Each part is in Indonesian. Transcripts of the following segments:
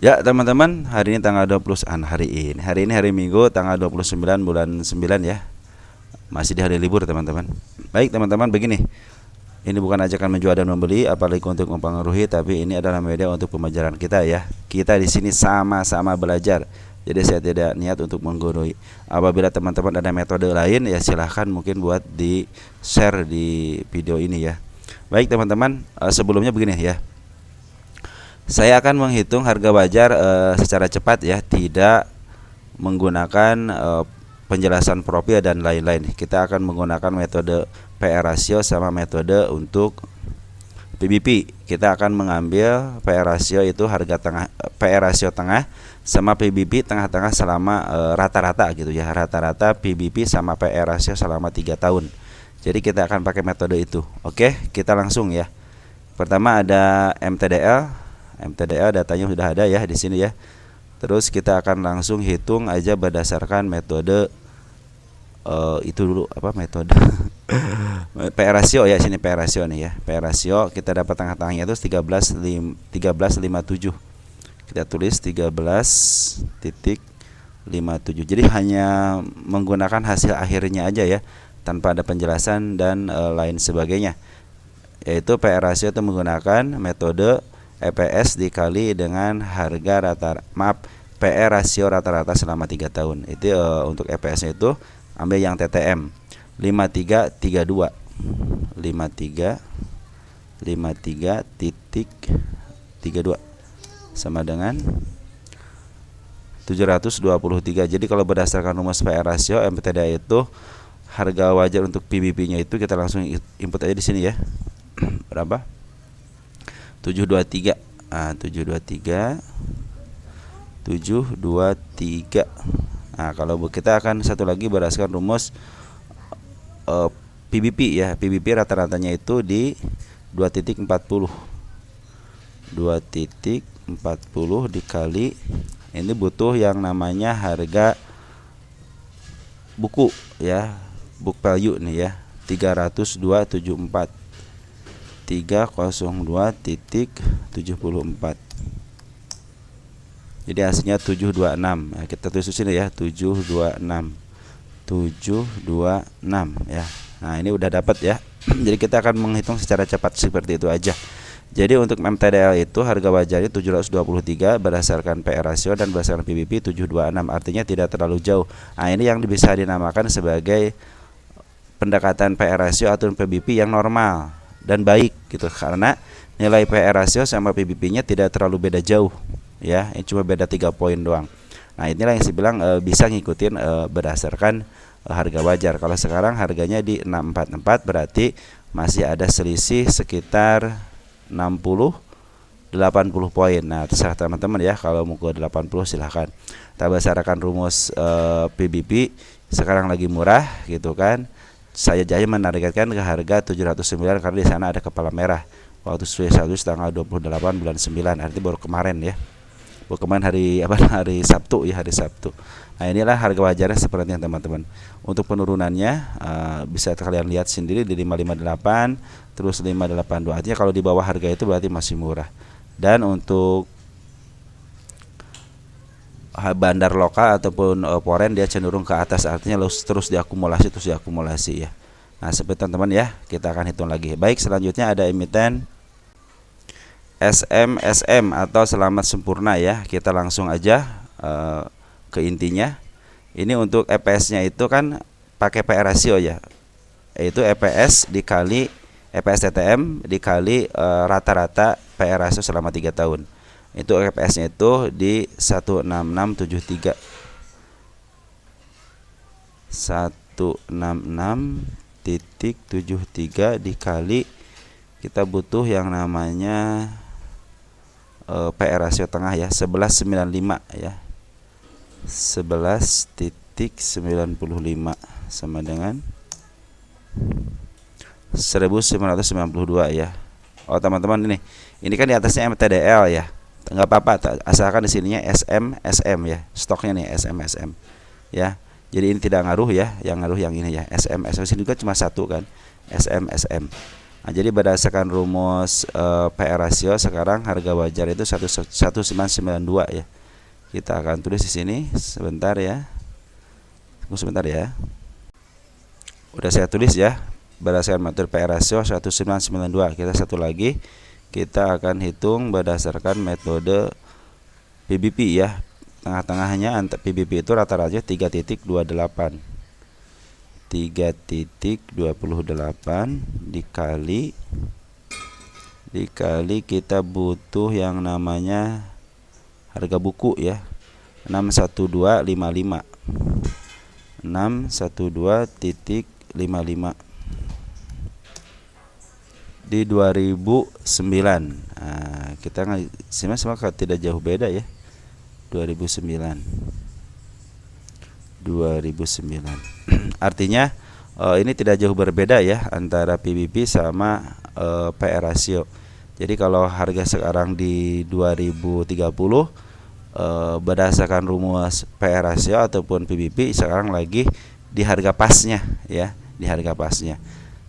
Ya teman-teman, hari ini tanggal 20 hari ini hari Minggu tanggal 29 bulan 9 ya. Masih di hari libur teman-teman. Baik teman-teman, begini. Ini bukan ajakan menjual dan membeli, apalagi untuk mempengaruhi, tapi ini adalah media untuk pembelajaran kita ya. Kita di sini sama-sama belajar. Jadi saya tidak niat untuk menggurui. Apabila teman-teman ada metode lain ya silahkan mungkin buat di share di video ini ya. Baik teman-teman, sebelumnya begini ya. Saya akan menghitung harga wajar secara cepat ya, tidak menggunakan penjelasan profil dan lain-lain. Kita akan menggunakan metode PR ratio sama metode untuk PBP. Kita akan mengambil PR ratio itu harga tengah, PR ratio tengah sama PBP tengah-tengah selama rata-rata gitu ya. Rata-rata PBP sama PR ratio selama 3 tahun. Jadi kita akan pakai metode itu. Oke, kita langsung ya. Pertama ada MTDL datanya sudah ada ya di sini ya. Terus kita akan langsung hitung aja berdasarkan metode itu dulu apa metode PR ratio ya, sini PR ratio nih ya. PR ratio kita dapat tengah-tengahnya itu 13,57. Kita tulis 13,57. Jadi hanya menggunakan hasil akhirnya aja ya, tanpa ada penjelasan dan lain sebagainya. Yaitu PR ratio itu menggunakan metode EPS dikali dengan harga PR rasio rata-rata selama 3 tahun. Itu untuk EPS-nya itu ambil yang TTM 5332. 53.32 sama dengan 723. Jadi kalau berdasarkan rumus PR rasio MTDA itu harga wajar untuk PBP-nya itu kita langsung input aja di sini ya. Berapa? 723. 723. Nah, kalau kita akan satu lagi berdasarkan rumus PBP ya. PBP rata-ratanya itu di 2.40. 2.40 dikali ini butuh yang namanya harga buku ya. Book value nih ya. 302.74. 302.74. Jadi hasilnya 726. Nah, kita tulis di sini ya, 726. 726 ya. Nah, ini udah dapat ya. Jadi kita akan menghitung secara cepat seperti itu aja. Jadi untuk MTDL itu harga wajarnya 723 berdasarkan PR ratio dan berdasarkan PBP 726. Artinya tidak terlalu jauh. Nah, ini yang bisa dinamakan sebagai pendekatan PR ratio atau PBP yang normal dan baik gitu, karena nilai PR ratio sama PBP-nya tidak terlalu beda jauh ya, ini cuma beda 3 poin doang. Nah, inilah yang saya bilang bisa ngikutin berdasarkan harga wajar. Kalau sekarang harganya di 644 berarti masih ada selisih sekitar 60 80 poin. Nah, terserah teman-teman ya, kalau mau ke 80 silahkan. Kita berdasarkan rumus PBP sekarang lagi murah gitu kan. Saya jaya menargetkan ke harga 709 karena di sana ada kepala merah. Waktu satu tanggal 28 bulan 9, arti baru kemarin ya. Baru kemarin hari Sabtu ya, hari Sabtu. Nah, inilah harga wajarnya seperti yang teman-teman. Untuk penurunannya bisa kalian lihat sendiri di 558 terus 582. Artinya kalau di bawah harga itu berarti masih murah. Dan untuk bandar lokal ataupun foreign dia cenderung ke atas, artinya terus diakumulasi ya. Nah, seperti teman-teman ya, kita akan hitung lagi. Baik, selanjutnya ada emiten SMSM atau selamat sempurna ya. Kita langsung aja ke intinya. Ini untuk EPS-nya itu kan pakai PR ratio ya. Yaitu EPS dikali EPS TTM dikali rata-rata PR ratio selama 3 tahun. Itu EPS-nya itu di 16673. 166.73 dikali kita butuh yang namanya PR rasio tengah ya, 1195 ya. 11.95 sama dengan 1992 ya. Oh teman-teman, ini kan di atasnya MTDL ya. Enggak apa-apa, asalkan di sininya SMSM ya. Stoknya nih SMSM ya. Jadi ini tidak ngaruh ya, yang ngaruh yang ini ya. SMSM sini juga cuma satu kan. SMSM. Nah, jadi berdasarkan rumus PR rasio sekarang harga wajar itu 1992 ya. Kita akan tulis di sini sebentar ya. Tunggu sebentar ya. Udah saya tulis ya. Berdasarkan metode PR rasio 1992. Kita satu lagi, kita akan hitung berdasarkan metode PBP ya. Tengah-tengahnya PBP itu rata-rata 3.28. 3.28 dikali kita butuh yang namanya harga buku ya, 61255. 612.55 di 2009. Nah, kita sebenarnya tidak jauh beda ya. 2009. Artinya ini tidak jauh berbeda ya antara PBB sama PR rasio. Jadi kalau harga sekarang di 2030 berdasarkan rumus PR rasio ataupun PBB sekarang lagi di harga pasnya ya, di harga pasnya.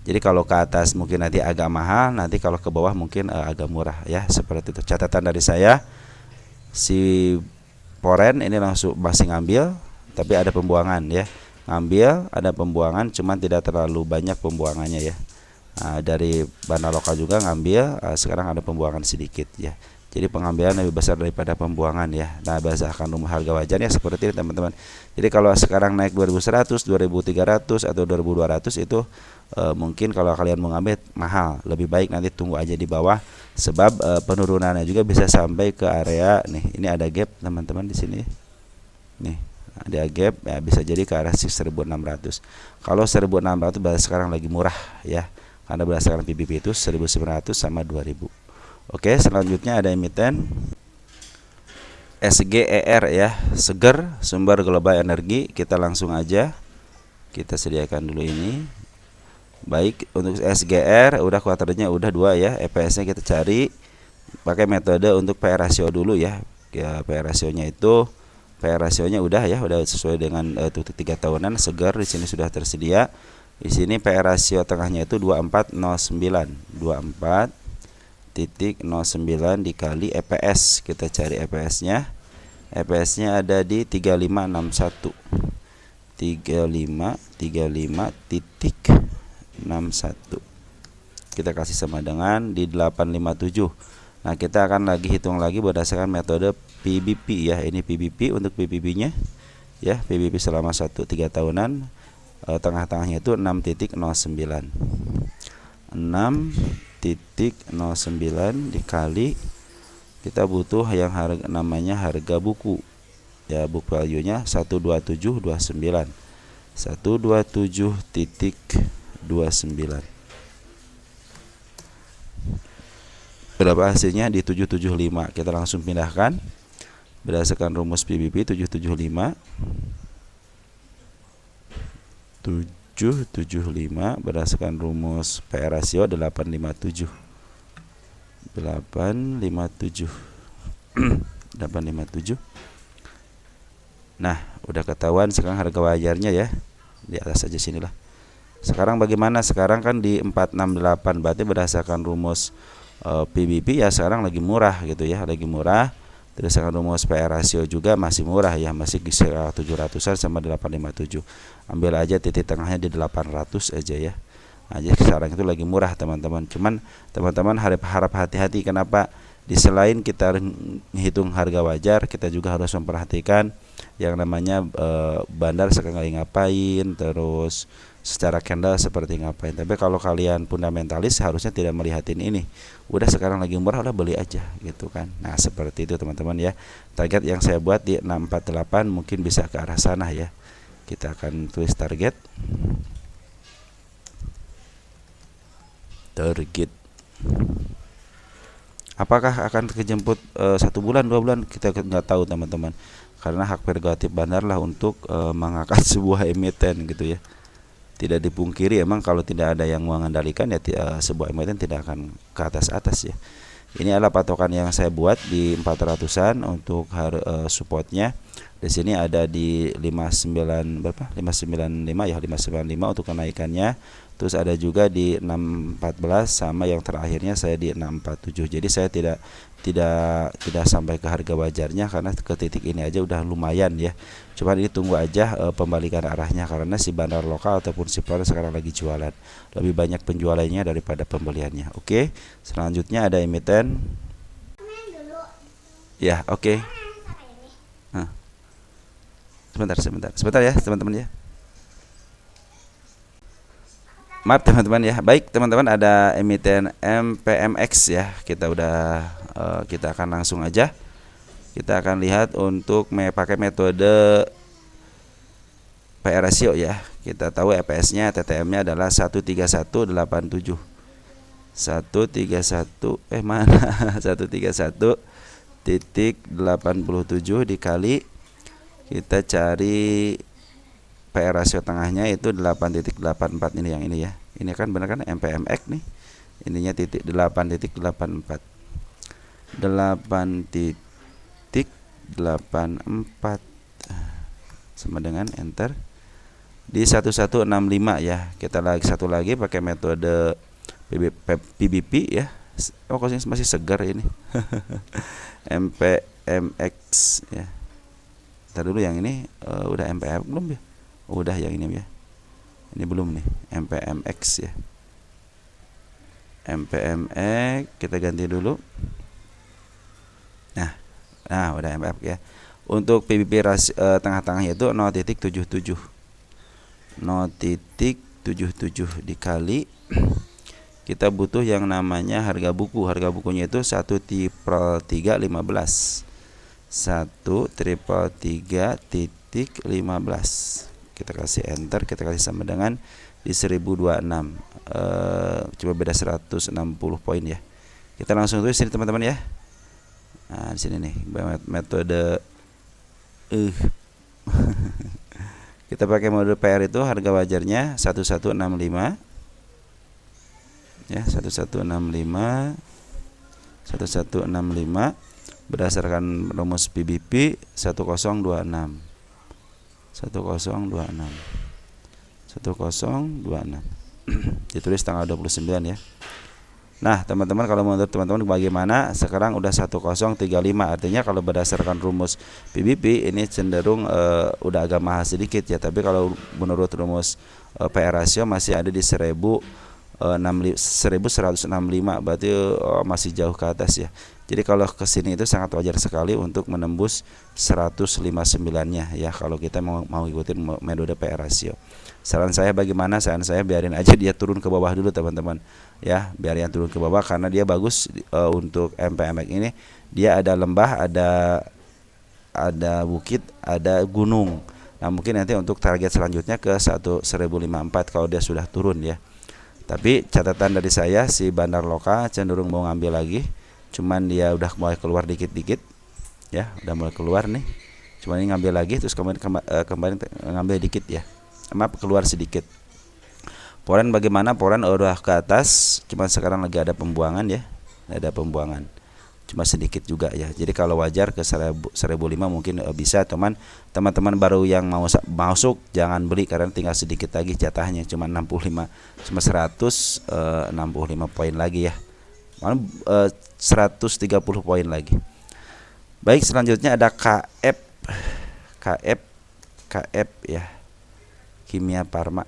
Jadi kalau ke atas mungkin nanti agak mahal, nanti kalau ke bawah mungkin agak murah ya, seperti itu. Catatan dari saya, si Poren ini langsung masih ngambil, tapi ada pembuangan ya. Ngambil, ada pembuangan, cuman tidak terlalu banyak pembuangannya ya. Dari Banda lokal juga ngambil, sekarang ada pembuangan sedikit ya. Jadi pengambilan lebih besar daripada pembuangan ya. Nah, berdasarkan rumus harga wajarnya seperti ini teman-teman. Jadi kalau sekarang naik 2100, 2300 atau 2200 itu mungkin kalau kalian mau ngambil mahal. Lebih baik nanti tunggu aja di bawah, sebab penurunannya juga bisa sampai ke area nih. Ini ada gap teman-teman di sini. Nih, ada gap ya, bisa jadi ke arah 1600. Kalau 1600 berarti sekarang lagi murah ya. Karena berdasarkan PBB itu 1900 sama 2000. Oke, selanjutnya ada emiten SGER ya, Seger Sumber Global Energi. Kita langsung aja kita sediakan dulu ini. Baik, untuk SGR udah kuartalnya udah 2 ya. EPS-nya kita cari pakai metode untuk PR rasio dulu ya. PR rasionya itu udah ya, udah sesuai dengan 3 tahunan. Seger di sini sudah tersedia. Di sini PR rasio tengahnya itu 2409. 24.09 dikali EPS. Kita cari EPS-nya. EPS-nya ada di 3561. 35.61. Kita kasih sama dengan di 857. Nah, kita akan lagi hitung lagi berdasarkan metode PBP ya. Ini PBP untuk PBB-nya ya. PBB selama 3 tahunan. Tengah-tengahnya itu 6.09. 6.09 dikali, kita butuh yang namanya harga buku ya, book value-nya 12729. 127.29. Berapa hasilnya? Di 775. Kita langsung pindahkan berdasarkan rumus PBB 775. 775 berdasarkan rumus PR rasio 857. 857. 857. Nah, udah ketahuan sekarang harga wajarnya ya. Di atas aja sinilah. Sekarang bagaimana? Sekarang kan di 468, berarti berdasarkan rumus PBB ya sekarang lagi murah gitu ya, lagi murah. Berdasarkan rumus PR rasio juga masih murah ya, masih di 700-an sama 857. Ambil aja titik tengahnya di 800 aja ya. Nah, jadi sekarang itu lagi murah teman-teman. Cuman teman-teman harap hati-hati. Kenapa? Di selain kita menghitung harga wajar, kita juga harus memperhatikan yang namanya bandar sekarang lagi ngapain, terus secara candle seperti ngapain. Tapi kalau kalian fundamentalis harusnya tidak melihatin ini. Udah sekarang lagi murah, udah beli aja gitu kan. Nah, seperti itu teman-teman ya. Target yang saya buat di 648 mungkin bisa ke arah sana ya. Kita akan tulis target. Apakah akan kejemput 1 bulan 2 bulan, kita nggak tahu teman-teman, karena hak prerogatif bandar lah untuk mengangkat sebuah emiten gitu ya. Tidak dipungkiri emang kalau tidak ada yang mengendalikan ya sebuah emiten tidak akan ke atas ya. Ini adalah patokan yang saya buat di 400-an untuk supportnya. Di sini ada di 59 berapa? 595 ya, 595 untuk kenaikannya. Terus ada juga di 614 sama yang terakhirnya saya di 647. Jadi saya tidak sampai ke harga wajarnya karena ke titik ini aja udah lumayan ya. Cuman ini tunggu aja pembalikan arahnya karena si bandar lokal ataupun si Forex sekarang lagi jualan. Lebih banyak penjualannya daripada pembeliannya. Oke. Selanjutnya ada emiten. Ya, oke. Nah, sebentar ya teman-teman ya. Maaf teman-teman ya. Baik teman-teman, ada emiten MPMX ya. Kita akan langsung aja. Kita akan lihat untuk pakai metode PR ratio ya. Kita tahu EPS-nya, TTM-nya adalah 13187. 131 mana? 131.87 dikali, kita cari PR rasio tengahnya itu 8.84 ini, yang ini ya. Ini kan benar kan MPMX nih. Ininya 8.84. 8.84 sama dengan enter di 1165 ya. Kita satu lagi pakai metode PBP ya. Oh, kosnya masih segar ini. MPMX ya. Ntar dulu, yang ini udah MPM belum ya? Udah yang ini ya. Ini belum nih, MPMX ya. MPMX kita ganti dulu. Nah, udah MPMX ya. Untuk PBB tengah-tengahnya itu 0.77. 0.77 dikali, kita butuh yang namanya harga buku. Harga bukunya itu 1.315. 1.333.15. Kita kasih enter, kita kasih sama dengan di 1026. Coba beda 160 poin ya. Kita langsung tulis sini teman-teman ya. Nah, di sini nih metode kita pakai mode PR itu harga wajarnya 1165 ya, 1165 berdasarkan rumus PBP 1026. Ditulis tanggal 29 ya. Nah teman-teman, kalau menurut teman-teman bagaimana? Sekarang udah 1035. Artinya kalau berdasarkan rumus PBP ini cenderung udah agak mahal sedikit ya. Tapi kalau menurut rumus PR ratio masih ada di 1165, berarti masih jauh ke atas ya. Jadi kalau kesini itu sangat wajar sekali untuk menembus 159-nya ya, kalau kita mau ikutin metode PR ratio. Saran saya bagaimana? Saran saya biarin aja dia turun ke bawah dulu teman-teman ya, biarin turun ke bawah karena dia bagus untuk MPMX ini. Dia ada lembah, ada bukit, ada gunung. Nah mungkin nanti untuk target selanjutnya ke 1054 kalau dia sudah turun ya. Tapi catatan dari saya, si bandar lokal cenderung mau ngambil lagi, cuman dia udah mulai keluar dikit-dikit ya, udah mulai keluar nih, cuman ini ngambil lagi, terus kembali ngambil dikit ya, maaf keluar sedikit. Poren bagaimana? Poren udah ke atas, cuman sekarang lagi ada pembuangan ya, ada pembuangan, cuma sedikit juga ya. Jadi kalau wajar ke 1005 mungkin bisa, teman baru yang mau masuk jangan beli karena tinggal sedikit lagi jatahnya, cuma 65, cuma 165 poin lagi ya, 130 poin lagi. Baik, selanjutnya ada KF ya, Kimia Farma.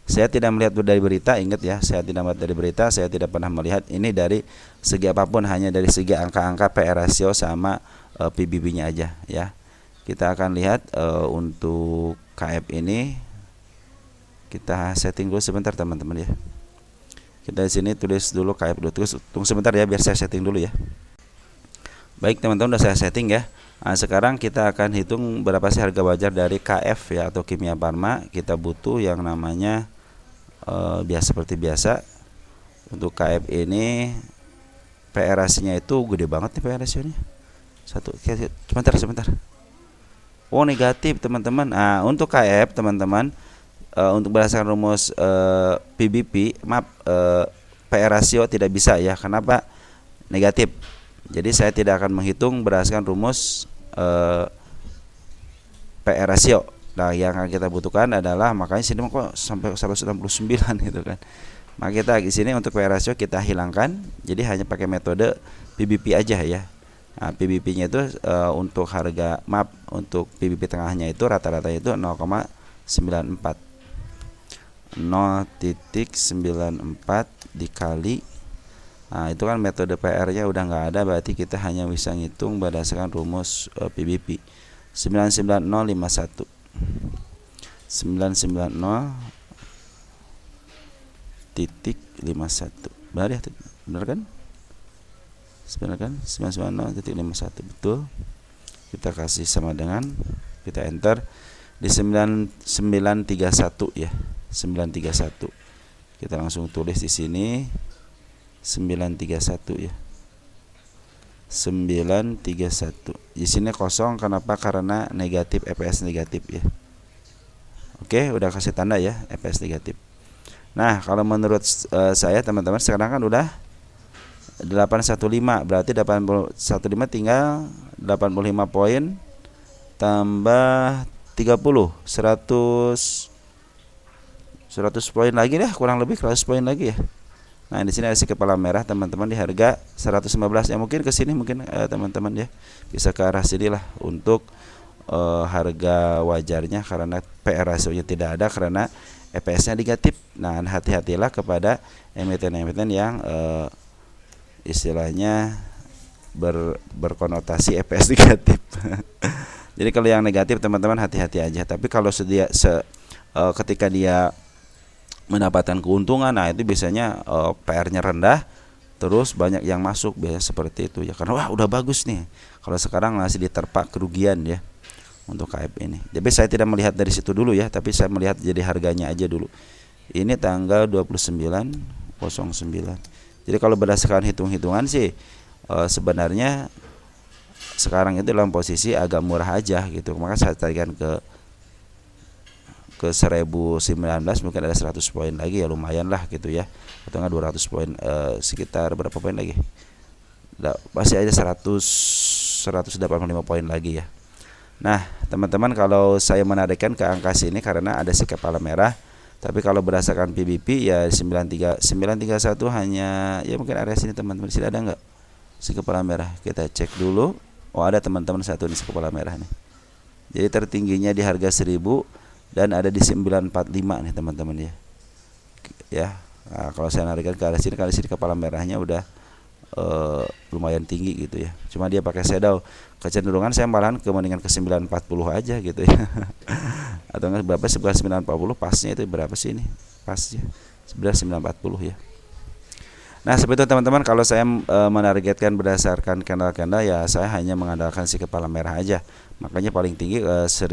Saya tidak melihat dari berita, ingat ya, saya tidak melihat dari berita, saya tidak pernah melihat ini dari segi apapun, hanya dari segi angka-angka PR ratio sama PBB-nya aja ya. Kita akan lihat untuk KF ini, kita setting dulu sebentar teman-teman ya. Kita di sini tulis dulu KF dulu, tunggu sebentar ya biar saya setting dulu ya. Baik teman-teman, udah saya setting ya. Nah, sekarang kita akan hitung berapa sih harga wajar dari KF ya, atau Kimia Farma. Kita butuh yang namanya seperti biasa. Untuk KF ini PR ratio-nya itu gede banget nih, PR ratio-nya. Sebentar. Oh, negatif teman-teman. Nah, untuk KF teman-teman, untuk berdasarkan rumus PBP, PR ratio tidak bisa ya. Kenapa? Negatif. Jadi saya tidak akan menghitung berdasarkan rumus PR ratio. Nah, yang akan kita butuhkan adalah, makanya sini kok sampai 169 gitu kan. Maka kita di sini untuk PR ratio kita hilangkan, jadi hanya pakai metode PBP aja ya. Nah, PBP-nya itu untuk harga untuk PBP tengahnya itu rata-rata itu 0,94. 0,94 dikali, nah itu kan metode PR-nya udah nggak ada, berarti kita hanya bisa ngitung berdasarkan rumus PBP 99051. 990.51. Benar ya? Benar kan? Benar kan? 990.51 betul. Kita kasih sama dengan, kita enter di 9931 ya. 931. Kita langsung tulis di sini 931 ya. 931. Di sini kosong, kenapa? Karena negatif, EPS negatif ya. Oke, udah kasih tanda ya, EPS negatif. Nah, kalau menurut saya teman-teman sekarang kan udah 815, berarti 815 tinggal 85 poin tambah 30, 100 poin lagi dah, kurang lebih 100 poin lagi ya. Nah, di sini ada si kepala merah teman-teman di harga 115. Ya mungkin ke sini mungkin teman-teman ya. Bisa ke arah sini lah untuk harga wajarnya, karena PR rasionya tidak ada karena EPS-nya negatif. Nah, hati-hatilah kepada emiten-emiten yang istilahnya berkonotasi EPS negatif. Jadi kalau yang negatif teman-teman hati-hati aja. Tapi kalau ketika dia mendapatkan keuntungan, nah itu biasanya PR-nya rendah, terus banyak yang masuk, biasanya seperti itu ya, karena wah udah bagus nih. Kalau sekarang masih diterpa kerugian ya untuk KF ini. Jadi saya tidak melihat dari situ dulu ya, tapi saya melihat jadi harganya aja dulu. Ini tanggal 29/09. Jadi kalau berdasarkan hitung-hitungan sih sebenarnya sekarang itu dalam posisi agak murah aja gitu. Maka saya tarikan ke 1019, mungkin ada 100 poin lagi ya, lumayan lah gitu ya, atau enggak 200 poin, sekitar berapa poin lagi, masih ada 185 poin lagi ya. Nah teman-teman, kalau saya menarikkan ke angka sini karena ada si kepala merah, tapi kalau berdasarkan PBP ya 931 hanya ya, mungkin area sini teman-teman. Sini ada enggak si kepala merah? Kita cek dulu. Oh, ada teman-teman satu nih si kepala merah nih. Jadi tertingginya di harga 1000 dan ada di 945 nih teman-teman ya. Ya, nah, kalau saya narikkan ke arah sini, kali sini kepala merahnya udah lumayan tinggi gitu ya. Cuma dia pakai shadow. Kecenderungan saya malahan mendingan ke 940 aja gitu ya. Atau enggak berapa, 940 pasnya itu berapa sih ini? Pasnya 940 ya. Nah, seperti itu teman-teman, kalau saya menargetkan berdasarkan candle-candle ya, saya hanya mengandalkan si kepala merah aja. Makanya paling tinggi 1000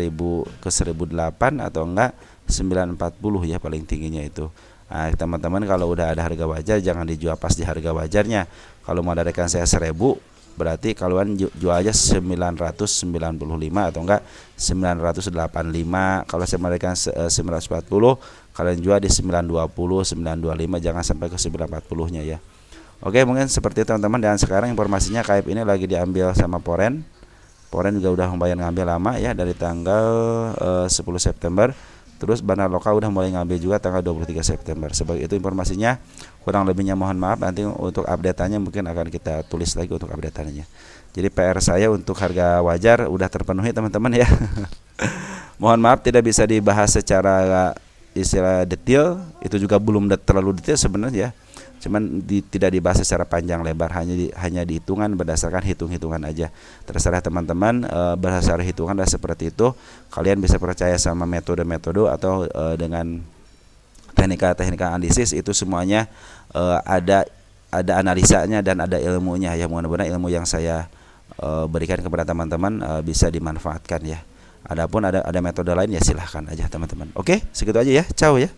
ke 1008 atau enggak 940 ya paling tingginya itu. Nah, teman-teman kalau udah ada harga wajar jangan dijual pas di harga wajarnya. Kalau menargetkan saya 1000, berarti kalian jual aja 995 atau enggak 985. Kalau saya menargetkan 940, kalian jual di 920, 925, jangan sampai ke 940-nya ya. Oke, mungkin seperti itu teman-teman. Dan sekarang informasinya KF ini lagi diambil sama Poren. Poren juga udah lumayan ngambil lama ya, dari tanggal 10 September. Terus Bana Lokal udah mulai ngambil juga tanggal 23 September. Sebagai itu informasinya, kurang lebihnya mohon maaf, nanti untuk update-nya mungkin akan kita tulis lagi untuk update-nya. Jadi PR saya untuk harga wajar udah terpenuhi teman-teman ya. Mohon maaf tidak bisa dibahas secara istilah detail, itu juga belum terlalu detail sebenarnya. Cuman tidak dibahas secara panjang lebar, hanya dihitungan berdasarkan hitung-hitungan aja. Terserah teman-teman, berdasarkan hitungan dan seperti itu kalian bisa percaya sama metode-metode atau dengan teknika-teknika analisis, itu semuanya ada analisanya dan ada ilmunya ya. Mudah-mudahan ilmu yang saya berikan kepada teman-teman bisa dimanfaatkan ya. Adapun ada metode lain ya silahkan aja teman-teman. Oke, segitu aja ya. Ciao ya.